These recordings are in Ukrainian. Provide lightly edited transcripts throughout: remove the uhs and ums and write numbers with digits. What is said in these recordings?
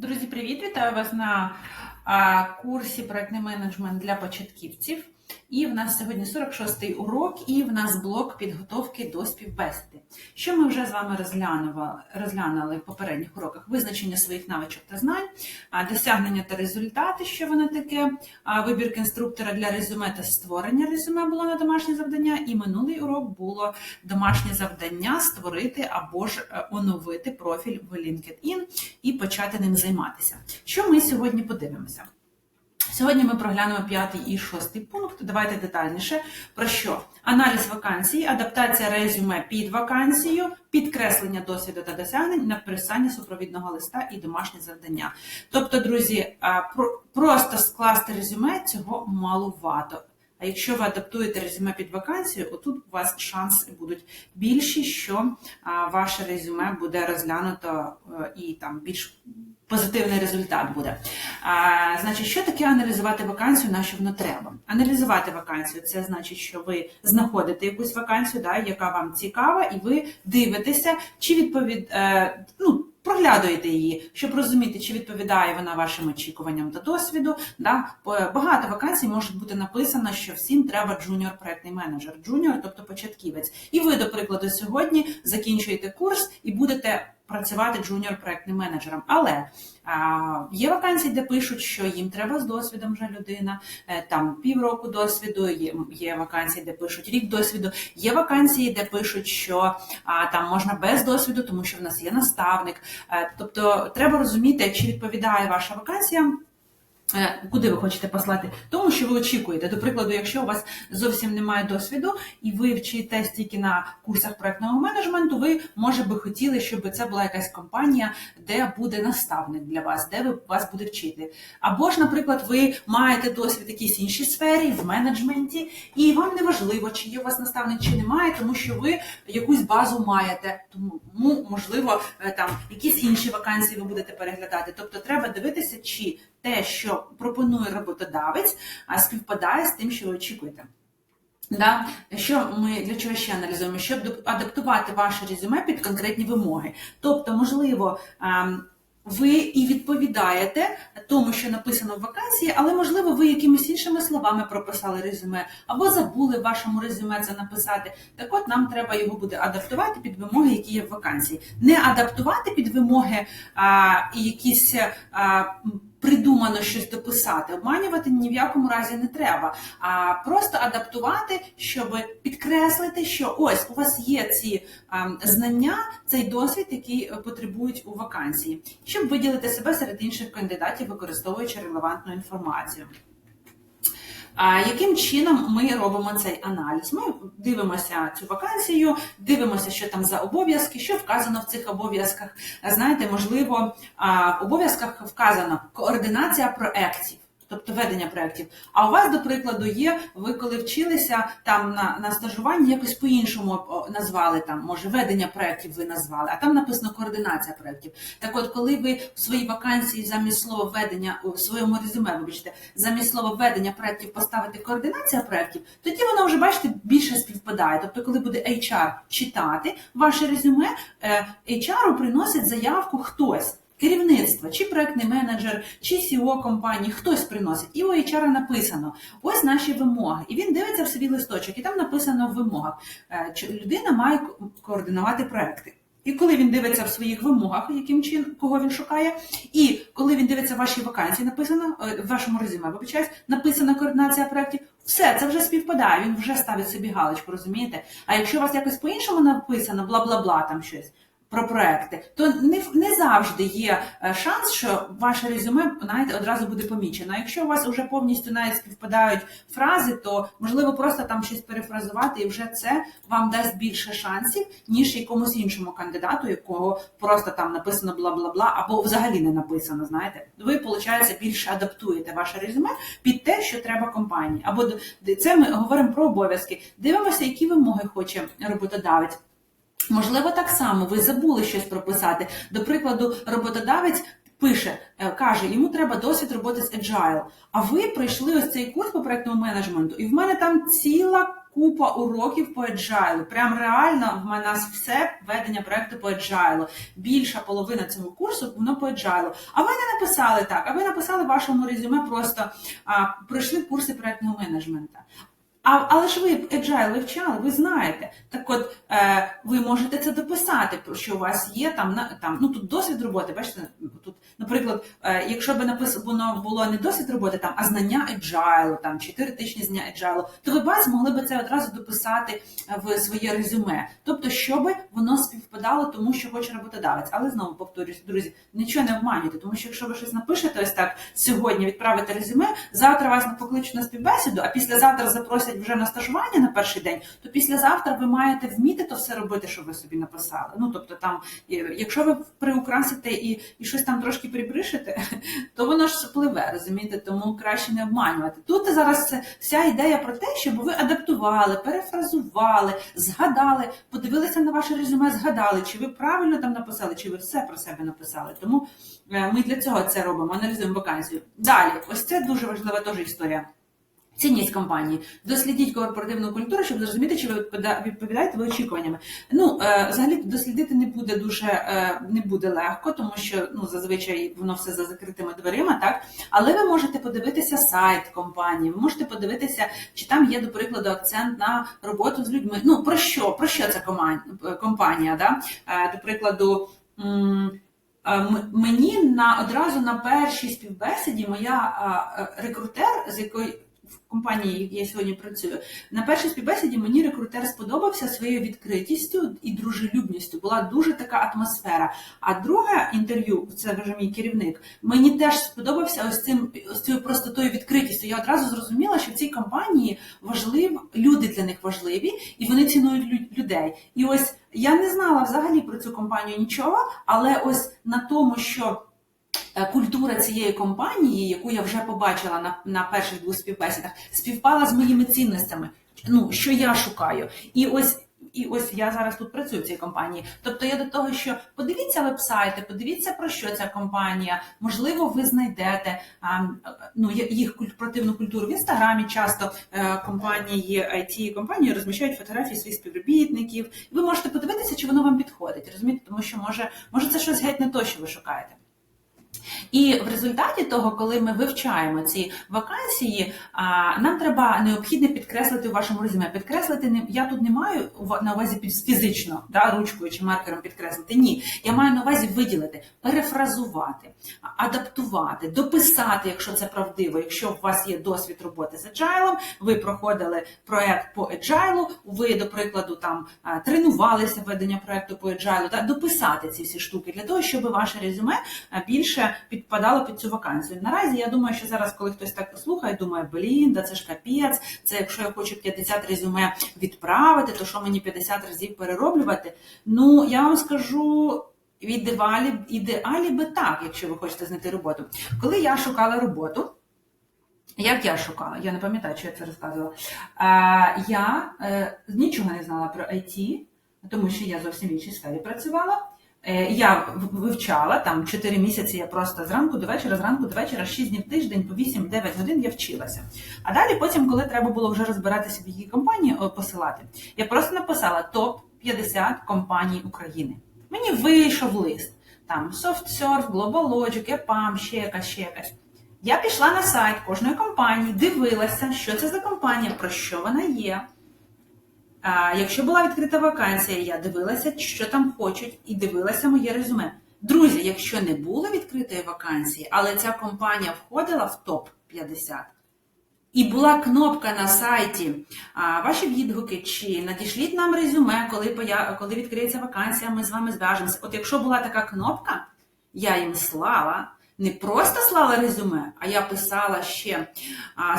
Друзі, привіт! Вітаю вас на курсі «Проектний менеджмент для початківців». І в нас сьогодні 46-й урок, і в нас блок підготовки до співбесіди. Що ми вже з вами розглянули в попередніх уроках? Визначення своїх навичок та знань, досягнення та результати, що воно таке, вибір конструктора для резюме та створення резюме було на домашнє завдання, і минулий урок було домашнє завдання створити або ж оновити профіль в LinkedIn і почати ним займатися. Що ми сьогодні подивимося? Сьогодні ми проглянемо 5-й і 6-й пункт. Давайте детальніше. Про що? Аналіз вакансій, адаптація резюме під вакансію, підкреслення досвіду та досягнень, написання супровідного листа і домашнє завдання. Тобто, друзі, просто скласти резюме цього маловато. А якщо ви адаптуєте резюме під вакансію, отут у вас шанси будуть більші, що ваше резюме буде розглянуто і там більш позитивний результат буде. Значить, що таке аналізувати вакансію, на що воно треба? Аналізувати вакансію – це значить, що ви знаходите якусь вакансію, яка вам цікава, і ви дивитеся, чи проглядуєте її, щоб розуміти, чи відповідає вона вашим очікуванням та досвіду. Багато вакансій може бути написано, що всім треба джуніор-проектний менеджер. Джуніор, тобто початківець. І ви, до прикладу, сьогодні закінчуєте курс і будете працювати джуніор-проектним менеджером. Але є вакансії, де пишуть, що їм треба з досвідом вже людина, там півроку досвіду, є вакансії, де пишуть рік досвіду, є вакансії, де пишуть, що там можна без досвіду, тому що в нас є наставник. Тобто треба розуміти, чи відповідає ваша вакансія, куди ви хочете послати, тому що ви очікуєте. До прикладу, якщо у вас зовсім немає досвіду і ви вчитесь тільки на курсах проектного менеджменту, ви, може би, хотіли, щоб це була якась компанія, де буде наставник для вас, де вас буде вчити. Або ж, наприклад, ви маєте досвід в якійсь іншій сфері, в менеджменті, і вам не важливо, чи є у вас наставник, чи немає, тому що ви якусь базу маєте. Тому, можливо, там якісь інші вакансії ви будете переглядати. Тобто треба дивитися, чи те, що пропонує роботодавець, співпадає з тим, що ви очікуєте. Для чого ще аналізуємо? Щоб адаптувати ваше резюме під конкретні вимоги. Тобто, можливо, ви і відповідаєте тому, що написано в вакансії, але, можливо, ви якимись іншими словами прописали резюме, або забули в вашому резюме це написати. Так от, нам треба його буде адаптувати під вимоги, які є в вакансії. Не адаптувати під вимоги і якісь придумано щось дописати. Обманювати ні в якому разі не треба. А просто адаптувати, щоб підкреслити, що ось у вас є ці знання, цей досвід, який потребують у вакансії, щоб виділити себе серед інших кандидатів, використовуючи релевантну інформацію. Яким чином ми робимо цей аналіз? Ми дивимося цю вакансію, дивимося, що там за обов'язки, що вказано в цих обов'язках. Знаєте, можливо, в обов'язках вказано координація проєктів, тобто ведення проєктів. А у вас, до прикладу, є, ви коли вчилися там на стажуванні, якось по-іншому назвали, там, може, ведення проєктів ви назвали, а там написано координація проєктів. Так от, коли ви в своїй вакансії замість слова ведення, у своєму резюме, вибачте, замість слова ведення проєктів поставите координація проєктів, тоді воно вже, бачите, більше співпадає. Тобто, коли буде HR читати ваше резюме, HR приносить заявку хтось. Керівництво, чи проектний менеджер, чи CEO компанії, хтось приносить. І у HR написано, ось наші вимоги. І він дивиться в свій листочок, і там написано в вимогах, що людина має координувати проекти. І коли він дивиться в своїх вимогах, кого він шукає, і коли він дивиться в вашій вакансії, написано, в вашому резюме, написана координація проєктів, все, це вже співпадає, він вже ставить собі галочку, розумієте? А якщо у вас якось по-іншому написано, бла-бла-бла, там щось, про проекти, то не завжди є шанс, що ваше резюме, знаєте, одразу буде помічено. А якщо у вас вже повністю навіть співпадають фрази, то можливо просто там щось перефразувати, і вже це вам дасть більше шансів, ніж якомусь іншому кандидату, якого просто там написано бла-бла-бла, або взагалі не написано, знаєте. Ви, виходить, більше адаптуєте ваше резюме під те, що треба компанії. Або це ми говоримо про обов'язки. Дивимося, які вимоги хоче роботодавець. Можливо, так само ви забули щось прописати. До прикладу, роботодавець пише, каже, йому треба досвід роботи з Agile. А ви пройшли ось цей курс по проектному менеджменту, і в мене там ціла купа уроків по Agile. Прям реально в нас все ведення проекту по Agile. Більша половина цього курсу, воно по Agile. А ви не написали так, а ви написали в вашому резюме просто пройшли курси проектного менеджменту. Але ж ви Agile вивчали, ви знаєте. Так от, ви можете це дописати, що у вас є ну тут досвід роботи, бачите, тут, наприклад, якщо б написано було не досвід роботи, а знання Agile, 4 тижні знання Agile, то ви змогли б це одразу дописати в своє резюме. Тобто, щоб воно співпадало тому, що хоче роботодавець. Але знову повторюсь, друзі, нічого не обманюйте, тому що якщо ви щось напишете ось так сьогодні, відправите резюме, завтра вас покличуть на співбесіду, а післязавтра запросять вже на стажування на перший день, то післязавтра ви маєте вміти то все робити, що ви собі написали. Ну, тобто там, якщо ви приукрасите і щось там трошки прибришите, то воно ж спливе, розумієте? Тому краще не обманювати. Тут зараз вся ідея про те, щоб ви адаптували, перефразували, згадали, подивилися на ваше резюме, згадали, чи ви правильно там написали, чи ви все про себе написали. Тому ми для цього це робимо, аналізуємо вакансію. Далі, ось це дуже важлива теж історія. Цінність компанії. Дослідіть корпоративну культуру, щоб зрозуміти, чи ви відповідаєте ви очікуваннями. Ну, взагалі, дослідити не буде легко, тому що, зазвичай воно все за закритими дверима, так? Але ви можете подивитися сайт компанії, ви можете подивитися, чи там є, до прикладу, акцент на роботу з людьми. Ну, про що ця компанія, да? До прикладу, мені одразу на першій співбесіді моя рекрутер, з якою в компанії, в якій я сьогодні працюю, на першій співбесіді мені рекрутер сподобався своєю відкритістю і дружелюбністю. Була дуже така атмосфера. А друге інтерв'ю, це вже мій керівник, мені теж сподобався ось цією простотою, відкритістю. Я одразу зрозуміла, що в цій компанії люди для них важливі, і вони цінують людей. І ось я не знала взагалі про цю компанію нічого, але ось на тому, що культура цієї компанії, яку я вже побачила на перших 2 співбесідах, співпала з моїми цінностями, що я шукаю. І ось я зараз тут працюю в цій компанії. Тобто я до того, що подивіться веб-сайти, подивіться, про що ця компанія. Можливо, ви знайдете їх корпоративну культуру. В Інстаграмі часто IT-компанії розміщають фотографії своїх співробітників. Ви можете подивитися, чи воно вам підходить. Розумієте? Тому що може це щось геть не то, що ви шукаєте. І в результаті того, коли ми вивчаємо ці вакансії, нам треба необхідно підкреслити у вашому резюме. Підкреслити я тут не маю на увазі фізично, ручкою чи маркером підкреслити. Ні, я маю на увазі виділити, перефразувати, адаптувати, дописати, якщо це правдиво. Якщо у вас є досвід роботи з Agile, ви проходили проєкт по Agile, ви, до прикладу, тренувалися ведення проєкту по Agile, дописати ці всі штуки для того, щоб ваше резюме більше підпадало під цю вакансію. Наразі я думаю, що зараз, коли хтось так послухає, думає, це ж капець, це якщо я хочу 50 резюме відправити, то що мені 50 разів перероблювати? Я вам скажу, в ідеалі би так, якщо ви хочете знайти роботу. Коли я шукала роботу, як я шукала? Я не пам'ятаю, чи я це розказувала. Я нічого не знала про IT, тому що я зовсім в іншій сфері працювала. Я вивчала, 4 місяці я просто зранку до вечора, 6 днів в тиждень, по 8-9 годин я вчилася. А далі потім, коли треба було вже розбиратися, в які компанії посилати, я просто написала топ-50 компаній України. Мені вийшов лист. SoftServe, GlobalLogic, EPAM, ще якась. Я пішла на сайт кожної компанії, дивилася, що це за компанія, про що вона є. Якщо була відкрита вакансія, я дивилася, що там хочуть, і дивилася моє резюме. Друзі, якщо не було відкритої вакансії, але ця компанія входила в топ-50, і була кнопка на сайті «Ваші відгуки» чи «Надішліть нам резюме, коли відкриється вакансія, ми з вами зв'яжемося». От якщо була така кнопка, я їм слала. Не просто слала резюме, а я писала ще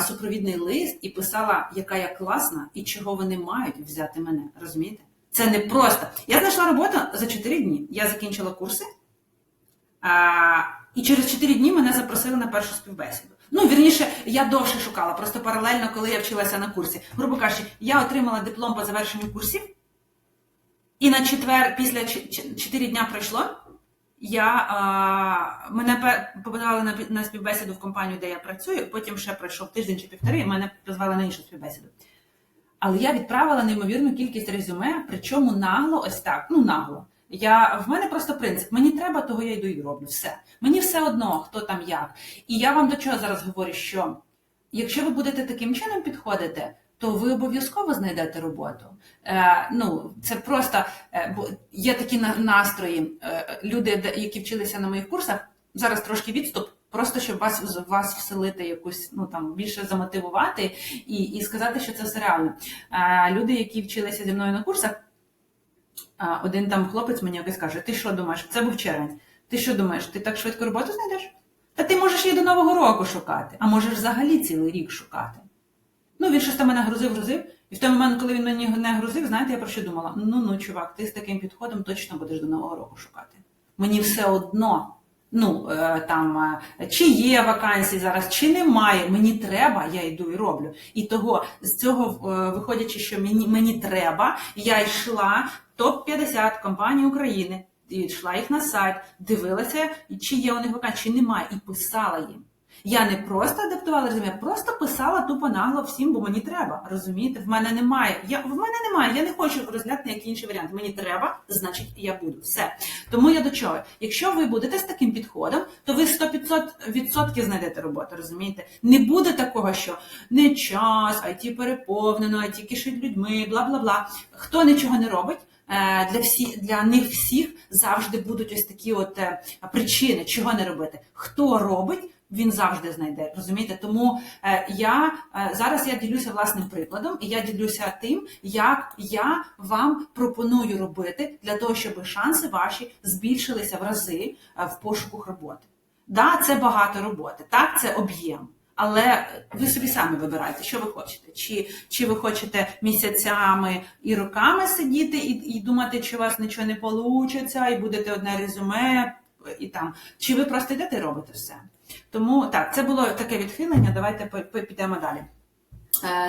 супровідний лист і писала, яка я класна і чого вони мають взяти мене. Розумієте? Це не просто. Я знайшла роботу за 4 дні. Я закінчила курси, і через 4 дні мене запросили на першу співбесіду. Вірніше, я довше шукала, просто паралельно, коли я вчилася на курсі. Грубо кажучи, я отримала диплом по завершенню курсів, і на четвер, після 4 дня пройшло, мене побудували на співбесіду в компанію, де я працюю, потім ще пройшов тиждень чи півтори, і мене позвали на іншу співбесіду. Але я відправила неймовірну кількість резюме, причому нагло, ось так, нагло. В мене просто принцип, мені треба, того я йду і роблю, все. Мені все одно, хто там як. І я вам до чого зараз говорю, що якщо ви будете таким чином підходити, то ви обов'язково знайдете роботу. Це просто, є такі настрої, люди, які вчилися на моїх курсах, зараз трошки відступ, просто щоб вас вселити якусь, більше замотивувати і сказати, що це все реально. Люди, які вчилися зі мною на курсах, один там хлопець мені якось каже: ти що думаєш, це був червень, ти що думаєш, ти так швидко роботу знайдеш? Та ти можеш її до Нового року шукати, а можеш взагалі цілий рік шукати. Він щось там мене грузив, і в той момент, коли він мені не грузив, знаєте, я про що думала? Чувак, ти з таким підходом точно будеш до Нового року шукати. Мені все одно, чи є вакансії зараз, чи немає, мені треба, я йду і роблю. І того, з цього виходячи, що мені треба, я йшла топ-50 компаній України, йшла їх на сайт, дивилася, чи є у них вакансії, чи немає, і писала їм. Я не просто адаптувала резюме, я просто писала тупо нагло всім, бо мені треба, розумієте? В мене немає, я не хочу розглядати ніякий інший варіант. Мені треба, значить я буду. Все. Тому я до чого? Якщо ви будете з таким підходом, то ви 100% знайдете роботу, розумієте? Не буде такого, що не час, IT переповнено, IT кишить людьми, бла-бла-бла. Хто нічого не робить, для них всіх завжди будуть ось такі причини, чого не робити. Хто робить, він завжди знайде, розумієте? Тому зараз я ділюся власним прикладом, і я ділюся тим, як я вам пропоную робити для того, щоб шанси ваші збільшилися в рази в пошуку роботи. Да, це багато роботи, так, це об'єм. Але ви собі самі вибирайте, що ви хочете. Чи ви хочете місяцями і роками сидіти і думати, що у вас нічого не вийде, і будете одне резюме, чи ви просто йдете і робите все. Тому, так, це було таке відхилення, давайте підемо далі.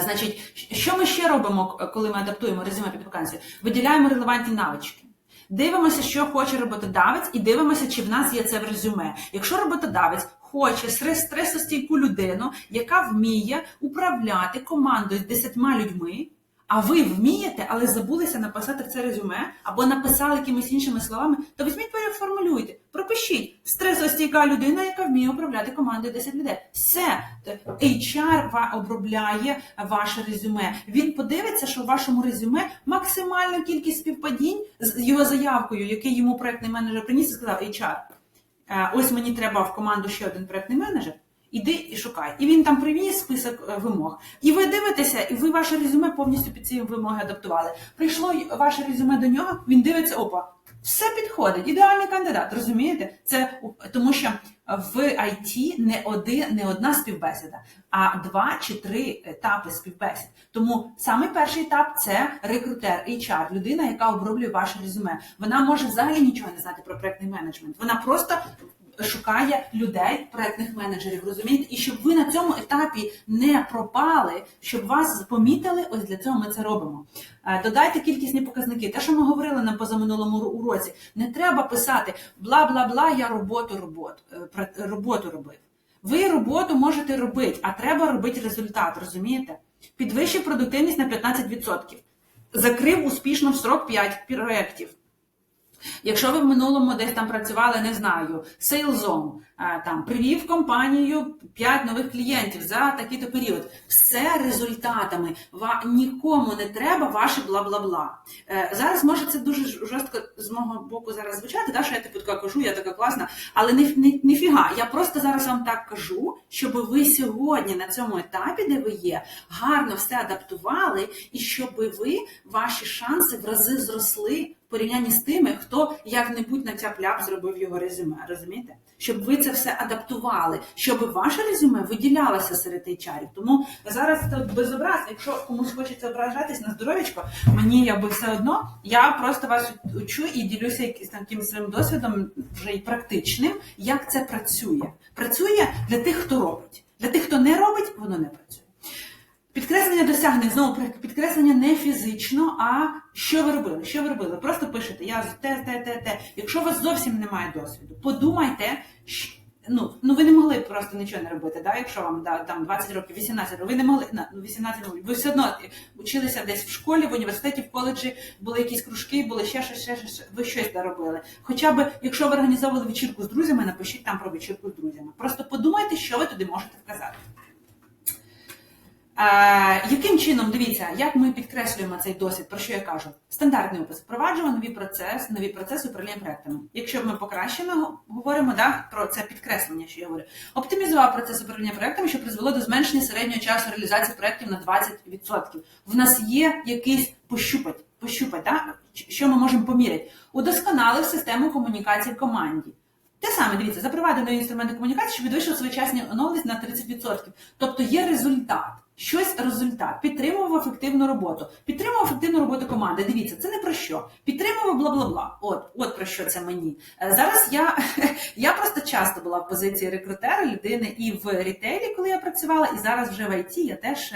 Значить, що ми ще робимо, коли ми адаптуємо резюме під вакансію? Виділяємо релевантні навички. Дивимося, що хоче роботодавець, і дивимося, чи в нас є це в резюме. Якщо роботодавець хоче стресостійку людину, яка вміє управляти командою з 10 людьми, а ви вмієте, але забулися написати в це резюме, або написали якимись іншими словами, то візьміть, переформулюйте, пропишіть: стресостійка людина, яка вміє управляти командою 10 людей. Все. HR обробляє ваше резюме. Він подивиться, що в вашому резюме максимальна кількість співпадінь з його заявкою, який йому проєктний менеджер приніс і сказав: HR, ось мені треба в команду ще один проєктний менеджер, іди і шукай. І він там привіз список вимог. І ви дивитеся, і ви ваше резюме повністю під ці вимоги адаптували. Прийшло ваше резюме до нього, він дивиться: опа, все підходить, ідеальний кандидат, розумієте? Це тому, що в IT не одна співбесіда, а 2 чи 3 етапи співбесід. Тому самий перший етап – це рекрутер, HR, людина, яка оброблює ваше резюме. Вона може взагалі нічого не знати про проєктний менеджмент. Вона просто шукає людей, проєктних менеджерів, розумієте? І щоб ви на цьому етапі не пропали, щоб вас помітили, ось для цього ми це робимо. Додайте кількісні показники. Те, що ми говорили на позаминулому уроці. Не треба писати бла-бла-бла, я роботу робив. Ви роботу можете робити, а треба робити результат, розумієте? Підвищив продуктивність на 15%. Закрив успішно в срок 5 проєктів. Якщо ви в минулому десь там працювали, не знаю, сейлзом, привів компанію 5 нових клієнтів за такий-то період. Все результатами. Нікому не треба ваше бла-бла-бла. Зараз може це дуже жорстко з мого боку зараз звучати, що я така кажу, я така класна, але ніфіга. Я просто зараз вам так кажу, щоб ви сьогодні на цьому етапі, де ви є, гарно все адаптували, і щоб ваші шанси в рази зросли в порівнянні з тими, хто як-небудь на тяп-ляп зробив його резюме, розумієте? Щоб ви це все адаптували, щоб ваше резюме виділялося серед HR-ів. Тому зараз це безобраз, якщо комусь хочеться ображатись на здоров'ячко, мені все одно, я просто вас учу і ділюся якимось своїм досвідом вже і практичним, як це працює. Працює для тих, хто робить. Для тих, хто не робить, воно не працює. Підкреслення досягнень, знову підкреслення не фізично, а що ви робили? Що ви робили? Просто пишете: я те. Якщо у вас зовсім немає досвіду, подумайте, ви не могли просто нічого не робити, да? Якщо вам там 20 років, 18 років, ви не могли, 18 років, ви все одно вчилися десь в школі, в університеті, в коледжі, були якісь кружки, були ще щось, ви щось робили. Хоча б, якщо ви організовували вечірку з друзями, напишіть там про вечірку з друзями. Просто подумайте, що ви туди можете вказати. Яким чином, дивіться, як ми підкреслюємо цей досвід, про що я кажу? Стандартний опис. Впроваджуємо нові процеси управління проектами. Якщо ми покращено говоримо, про це підкреслення, що я говорю. Оптимізував процес управління проектами, що призвело до зменшення середнього часу реалізації проектів на 20%. В нас є якийсь пощупать, що ми можемо поміряти. Удосконалив систему комунікації в команді. Те саме, дивіться, запровадив нові інструменти комунікації, що підвищив своєчасні оновленість на 30%. Тобто є результат. Результат. Підтримував ефективну роботу. Підтримував ефективну роботу команди. Дивіться, це не про що. Підтримував бла-бла-бла. От про що це мені. Зараз я просто часто була в позиції рекрутера, людини і в рітейлі, коли я працювала, і зараз вже в ІТ я теж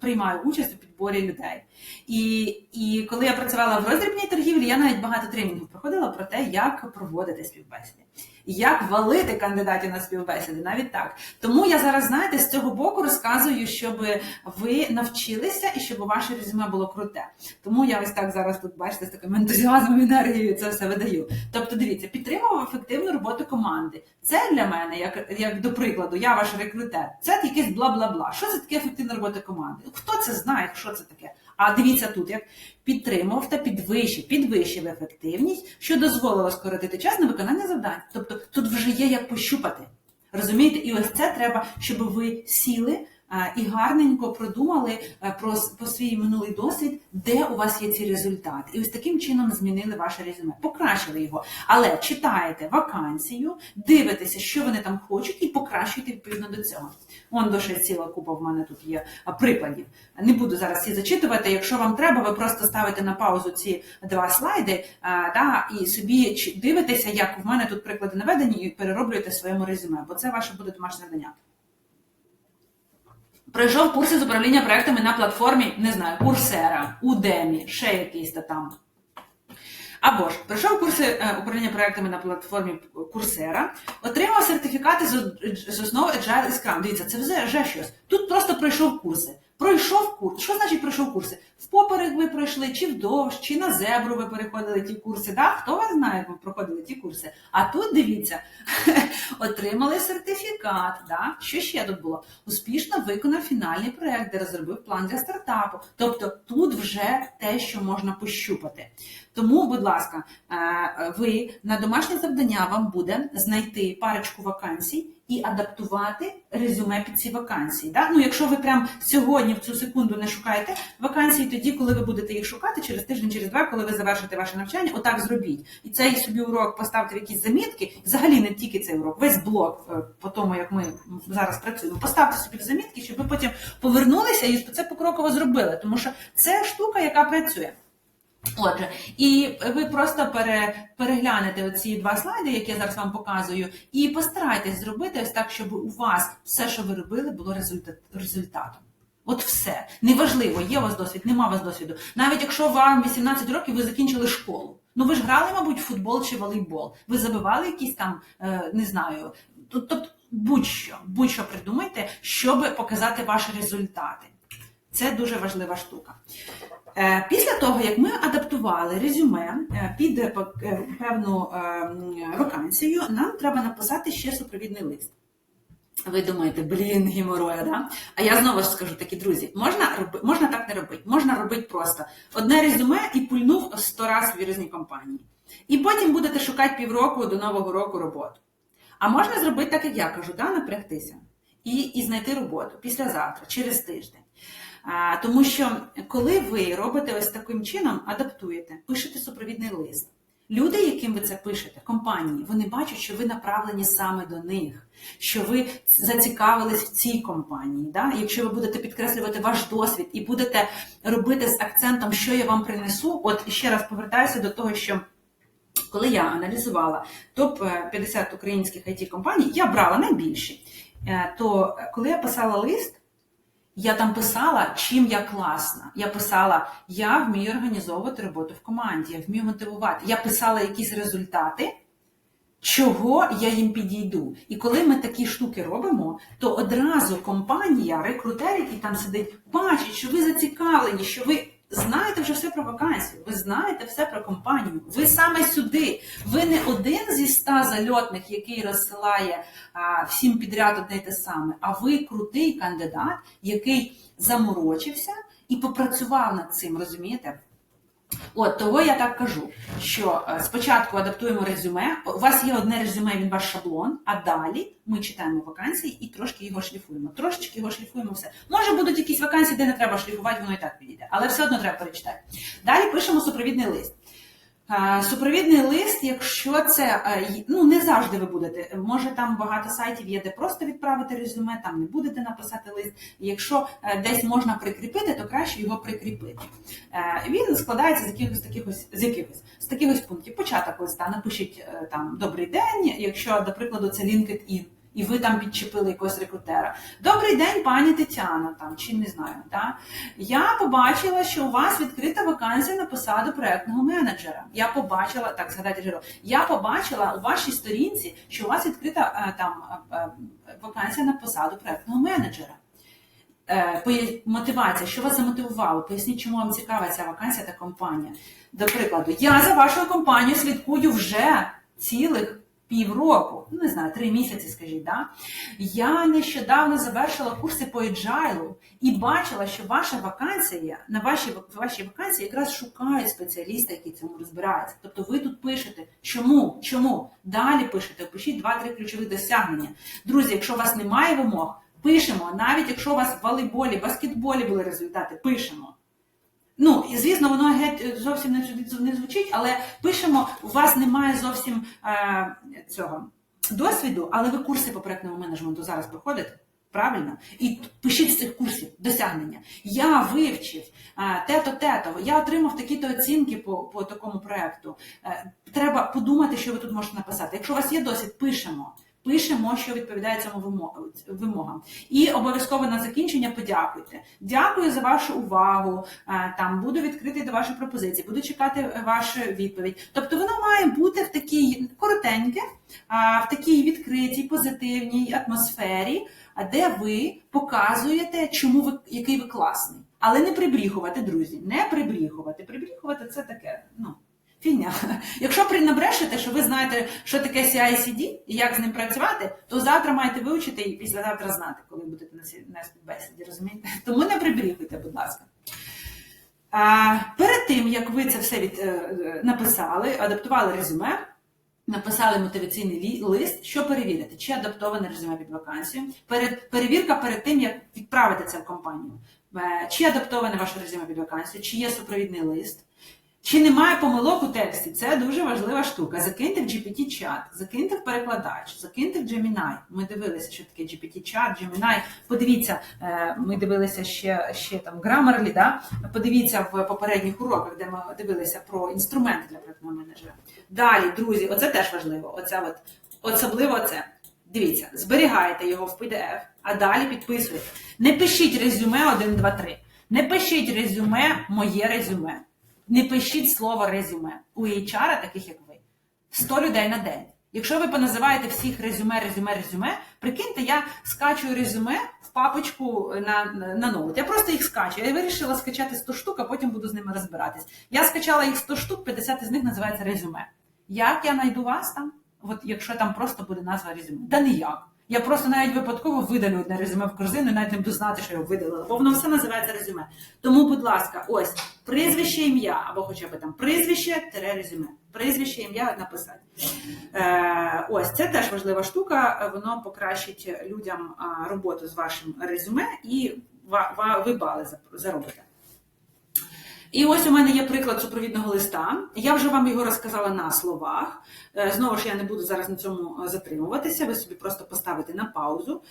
приймаю участь у підборі людей. І коли я працювала в роздрібній торгівлі, я навіть багато тренінгів проходила про те, як проводити співбесіди. Як валити кандидатів на співбесіди, навіть так. Тому я зараз, знаєте, з цього боку розказую, щоб ви навчилися і щоб ваше резюме було круте. Тому я ось так зараз тут, бачите, з таким ентузіазмом і енергією це все видаю. Тобто, дивіться, підтримував ефективну роботу команди. Це для мене, як до прикладу, я ваш рекрутер, це якесь бла-бла-бла. Що це таке ефективна робота команди? Хто це знає, що це таке? А дивіться тут, як підтримував та підвищив ефективність, що дозволило скоротити час на виконання завдань. Тобто тут вже є як пощупати. Розумієте? І ось це треба, щоб ви сіли і гарненько продумали про свій минулий досвід, де у вас є ці результати. І ось таким чином змінили ваше резюме, покращили його. Але читаєте вакансію, дивитеся, що вони там хочуть, і покращуєте відповідно до цього. Ще ціла купа в мене тут є прикладів. Не буду зараз всі зачитувати. Якщо вам треба, ви просто ставите на паузу ці 2 слайди і собі дивитеся, як в мене тут приклади наведені, і перероблюєте своєму резюме, бо це ваше буде домашнє завдання. Пройшов курси з управління проектами на платформі, не знаю, Coursera, Udemy, ще якийсь там. Або ж, пройшов курси управління проектами на платформі Coursera, отримав сертифікати з основи Agile і Scrum. Дивіться, це вже щось. Тут просто пройшов курси. Пройшов курс. Що значить пройшов курси? Впоперек ви пройшли, чи вдовж, чи на зебру ви переходили ті курси. Хто вас знає, як ви проходили ті курси? А тут, дивіться, отримали сертифікат. Що ще тут було? Успішно виконав фінальний проєкт, де розробив план для стартапу. Тобто тут вже те, що можна пощупати. Тому, будь ласка, ви на домашнє завдання вам буде знайти парочку вакансій і адаптувати резюме під ці вакансії. Якщо ви прямо сьогодні в цю секунду не шукаєте вакансії, тоді, коли ви будете їх шукати, через тиждень, через 2, коли ви завершите ваше навчання, отак зробіть. І цей собі урок поставте в якісь замітки, взагалі не тільки цей урок, весь блок по тому, як ми зараз працюємо, поставте собі в замітки, щоб ви потім повернулися і це покроково зробили, тому що це штука, яка працює. Отже, і ви просто переглянете оці 2 слайди, які я зараз вам показую, і постарайтесь зробити ось так, щоб у вас все, що ви робили, було результатом. От все. Неважливо, є у вас досвід, нема у вас досвіду. Навіть якщо вам 18 років, ви закінчили школу. Ви ж грали, мабуть, в футбол чи волейбол. Ви забивали якісь там, не знаю, тобто будь-що придумайте, щоб показати ваші результати. Це дуже важлива штука. Після того, як ми адаптували резюме під певну вакансію, нам треба написати ще супровідний лист. Ви думаєте, геморроя, да? А я знову ж скажу, такі друзі, можна так не робити. Можна робити просто одне резюме і пульнув 100 разів в різні компанії. І потім будете шукати півроку до Нового року роботу. А можна зробити так, як я кажу, напрягтися і знайти роботу післязавтра, через тиждень. Тому що, коли ви робите ось таким чином, адаптуєте, пишете супровідний лист, люди, яким ви це пишете, компанії, вони бачать, що ви направлені саме до них, що ви зацікавились в цій компанії. Якщо ви будете підкреслювати ваш досвід і будете робити з акцентом, що я вам принесу, от ще раз повертаюся до того, що коли я аналізувала топ-50 українських IT-компаній, я брала найбільші, то коли я писала лист, я там писала, чим я класна. Я писала, я вмію організовувати роботу в команді, я вмію мотивувати. Я писала якісь результати, чого я їм підійду. І коли ми такі штуки робимо, то одразу компанія, рекрутер, який там сидить, бачить, що ви зацікавлені, що ви знаєте вже все про вакансію, ви знаєте все про компанію, ви саме сюди. Ви не один зі 100 зальотних, який розсилає всім підряд одне й те саме, а ви крутий кандидат, який заморочився і попрацював над цим, розумієте? От, того я так кажу, що спочатку адаптуємо резюме, у вас є одне резюме, він ваш шаблон, а далі ми читаємо вакансії і трошки його шліфуємо. Трошечки його шліфуємо, все. Може будуть якісь вакансії, де не треба шліфувати, воно і так підійде, але все одно треба перечитати. Далі пишемо супровідний лист. Супровідний лист, якщо це, не завжди ви будете, може там багато сайтів є, де просто відправити резюме, там не будете написати лист. Якщо десь можна прикріпити, то краще його прикріпити. Він складається з таких пунктів. Початок листа, напишіть там «Добрий день», якщо, до прикладу, це LinkedIn, і ви там підчепили якогось рекрутера. «Добрий день, пані Тетяна», там, чи не знаю, да? Я побачила, що у вас відкрита вакансія на посаду проєктного менеджера. Я побачила у вашій сторінці, що у вас відкрита вакансія на посаду проєктного менеджера. Мотивація, що вас замотивувало, поясніть, чому вам цікава ця вакансія та компанія. До прикладу, я за вашою компанією слідкую вже цілих півроку, 3 місяці, скажіть, да? Я нещодавно завершила курси по Agile і бачила, що ваша вакансія, на вашій вакансії якраз шукають спеціаліста, який цьому розбирається. Тобто ви тут пишете, чому, далі пишете, пишіть 2-3 ключові досягнення. Друзі, якщо у вас немає вимог, пишемо, навіть якщо у вас в волейболі, баскетболі були результати, пишемо. І, звісно, воно геть зовсім не звучить, але пишемо, у вас немає зовсім цього досвіду, але ви курси по проєктному менеджменту зараз проходите, правильно? І пишіть з цих курсів досягнення. Я вивчив те-то, я отримав такі-то оцінки по такому проєкту. Треба подумати, що ви тут можете написати. Якщо у вас є досвід, пишемо. Пишемо, що відповідає цьому вимогам. І обов'язково на закінчення подякуйте. Дякую за вашу увагу, буду відкритий до вашої пропозиції, буду чекати вашу відповідь. Тобто воно має бути в такій коротеньке, в такій відкритій, позитивній атмосфері, де ви показуєте, який ви класний. Але не прибріхувати, друзі, не прибріхувати. Прибріхувати – це таке, фігня. Якщо набрешете, що ви знаєте, що таке CI/CD і як з ним працювати, то завтра маєте вивчити і післязавтра знати, коли будете на співбесіді, розумієте? Тому не прибріхуйте, будь ласка. Перед тим, як ви це все написали, адаптували резюме, написали мотиваційний лист, що перевірити? Чи адаптоване резюме під вакансію? Перевірка перед тим, як відправити це в компанію. Чи адаптоване ваше резюме під вакансію? Чи є супровідний лист? Чи немає помилок у тексті? Це дуже важлива штука. Закиньте в GPT-чат, закиньте в перекладач, закиньте в Gemini. Ми дивилися, що таке GPT-чат, Gemini. Подивіться, ми дивилися ще там Grammarly, да? Подивіться в попередніх уроках, де ми дивилися про інструменти для проєктного менеджера. Далі, друзі, оце теж важливо. Особливо це. Дивіться, зберігаєте його в PDF, а далі підписуєте. Не пишіть резюме 1, 2, 3. Не пишіть резюме «моє резюме». Не пишіть слово резюме. У HR, таких як ви, 100 людей на день. Якщо ви поназиваєте всіх резюме, прикиньте, я скачую резюме в папочку на ноут. Я просто їх скачую. Я вирішила скачати 100 штук, а потім буду з ними розбиратись. Я скачала їх 100 штук, 50 із них називається резюме. Як я знайду вас там? Якщо там просто буде назва резюме. Да ніяк. Я просто навіть випадково видалю одне резюме в корзину і навіть не буду знати, що я його видалила, бо воно все називається резюме. Тому, будь ласка, ось, прізвище, ім'я, або хоча б там прізвище-резюме. Прізвище, ім'я написати. Ось, це теж важлива штука, воно покращить людям роботу з вашим резюме і ви бали заробите. І ось у мене є приклад супровідного листа. Я вже вам його розказала на словах. Знову ж я не буду зараз на цьому затримуватися. Ви собі просто поставите на паузу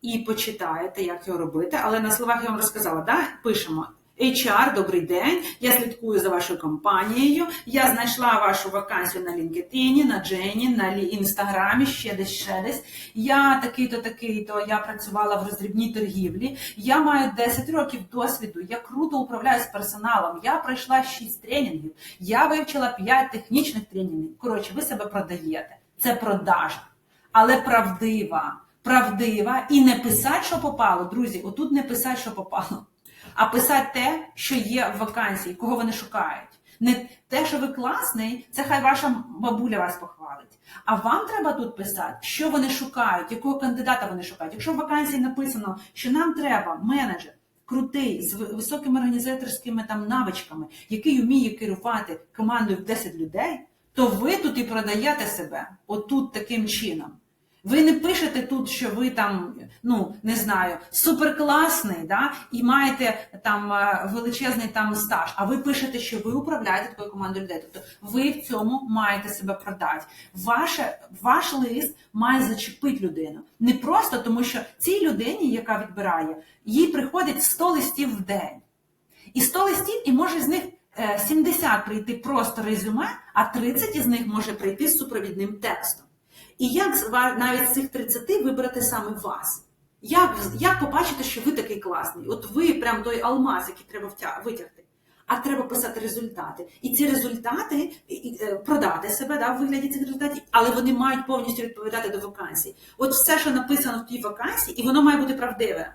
і почитаєте, як його робити. Але на словах я вам розказала, да? Пишемо. HR, добрий день, я слідкую за вашою компанією, я знайшла вашу вакансію на LinkedIn, на Джені, на Інстаграмі, ще десь. Я такий-то, я працювала в роздрібній торгівлі, я маю 10 років досвіду, я круто управляю з персоналом, я пройшла 6 тренінгів, я вивчила 5 технічних тренінгів. Коротше, ви себе продаєте. Це продажа, але правдива і не писати, що попало. Друзі, отут не писати, що попало, а писати те, що є в вакансії, кого вони шукають. Не те, що ви класний, це хай ваша бабуля вас похвалить. А вам треба тут писати, що вони шукають, якого кандидата вони шукають. Якщо в вакансії написано, що нам треба менеджер крутий, з високими організаторськими там навичками, який вміє керувати командою в 10 людей, то ви тут і продаєте себе отут таким чином. Ви не пишете тут, що ви там, не знаю, суперкласний, да, і маєте там величезний там стаж, а ви пишете, що ви управляєте такою командою людей. Тобто ви в цьому маєте себе продати. Ваш лист має зачепити людину. Не просто тому, що цій людині, яка відбирає, їй приходить 100 листів в день. І 100 листів, і може з них 70 прийти просто резюме, а 30 із них може прийти з супровідним текстом. І як навіть з цих 30 вибрати саме вас? Як побачити, що ви такий класний? От ви прям той алмаз, який треба витягти. А треба писати результати. І ці результати, продати себе, да, в вигляді цих результатів, але вони мають повністю відповідати до вакансій. От все, що написано в тій вакансії, і воно має бути правдиве.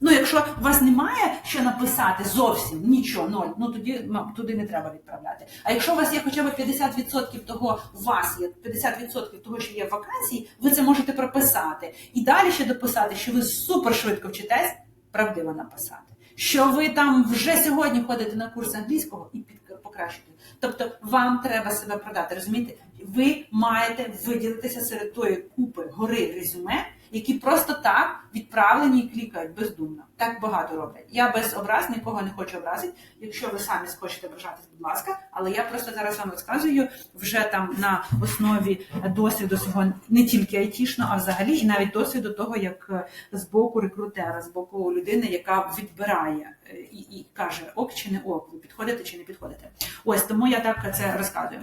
Якщо у вас немає що написати зовсім, нічого, ноль, тоді туди не треба відправляти. А якщо у вас є хоча б 50% того, у вас є 50% того, що є в вакансії, ви це можете прописати. І далі ще дописати, що ви супер швидко вчитесь, правдиво написати. Що ви там вже сьогодні ходите на курс англійського і покращите. Тобто вам треба себе продати, розумієте? Ви маєте виділитися серед тої купи гори резюме, які просто так відправлені і клікають бездумно. Так багато роблять. Я без образ нікого не хочу образити. Якщо ви самі хочете ображатись, будь ласка, але я просто зараз вам розказую вже там на основі досвіду свого не тільки айтішного, а взагалі і навіть досвіду того, як з боку рекрутера, з боку людини, яка відбирає і каже ок чи не ок, ви підходите чи не підходите. Ось, тому я так це розказую.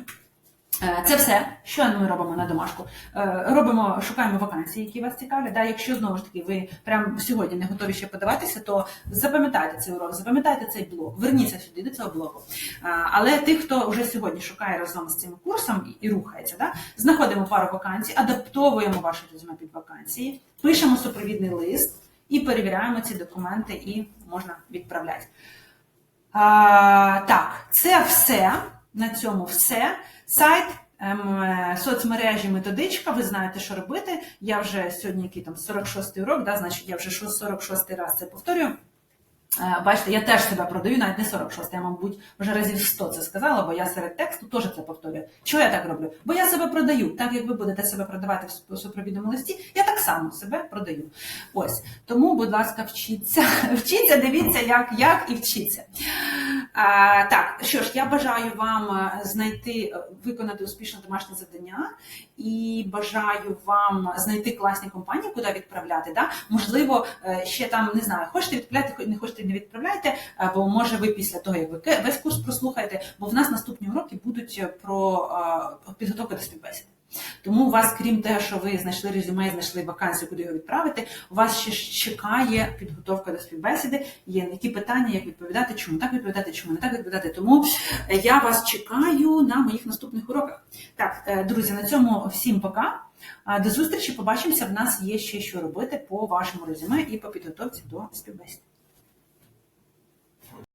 Це все, що ми робимо на домашку. Шукаємо вакансії, які вас цікавлять. Да, якщо, знову ж таки, ви прямо сьогодні не готові ще подаватися, то запам'ятайте цей урок, запам'ятайте цей блог, верніться сюди до цього блогу. Але тих, хто вже сьогодні шукає разом з цим курсом і рухається, да, знаходимо пару вакансій, адаптовуємо ваше резюме під вакансії, пишемо супровідний лист і перевіряємо ці документи і можна відправляти. Так, це все. На цьому все. Сайт, соцмережі, методичка, ви знаєте, що робити. Я вже сьогодні, який там 46-й урок, да, значить я вже 46-й раз це повторюю. Бачите, я теж себе продаю, навіть не 46, я, мабуть, вже разів 100 це сказала, бо я серед тексту теж це повторюю. Чого я так роблю? Бо я себе продаю. Так, як ви будете себе продавати в супровідному листі, я так само себе продаю. Ось. Тому, будь ласка, вчіться. Вчіться, дивіться, як і вчіться. Так, що ж, я бажаю вам виконати успішне домашнє завдання і бажаю вам знайти класні компанії, куди відправляти. Да? Можливо, ще там, не знаю, хочете відправляти, не хочете не відправляйте, бо може ви після того, як ви весь курс прослухаєте, бо в нас наступні уроки будуть про підготовку до співбесіди. Тому у вас, крім того, що ви знайшли резюме, знайшли вакансію, куди його відправити, у вас ще чекає підготовка до співбесіди, є які питання, як відповідати, чому так відповідати, чому не так відповідати. Тому я вас чекаю на моїх наступних уроках. Так, друзі, на цьому всім пока. До зустрічі, побачимося, в нас є ще що робити по вашому резюме і по підготовці до співбесіди.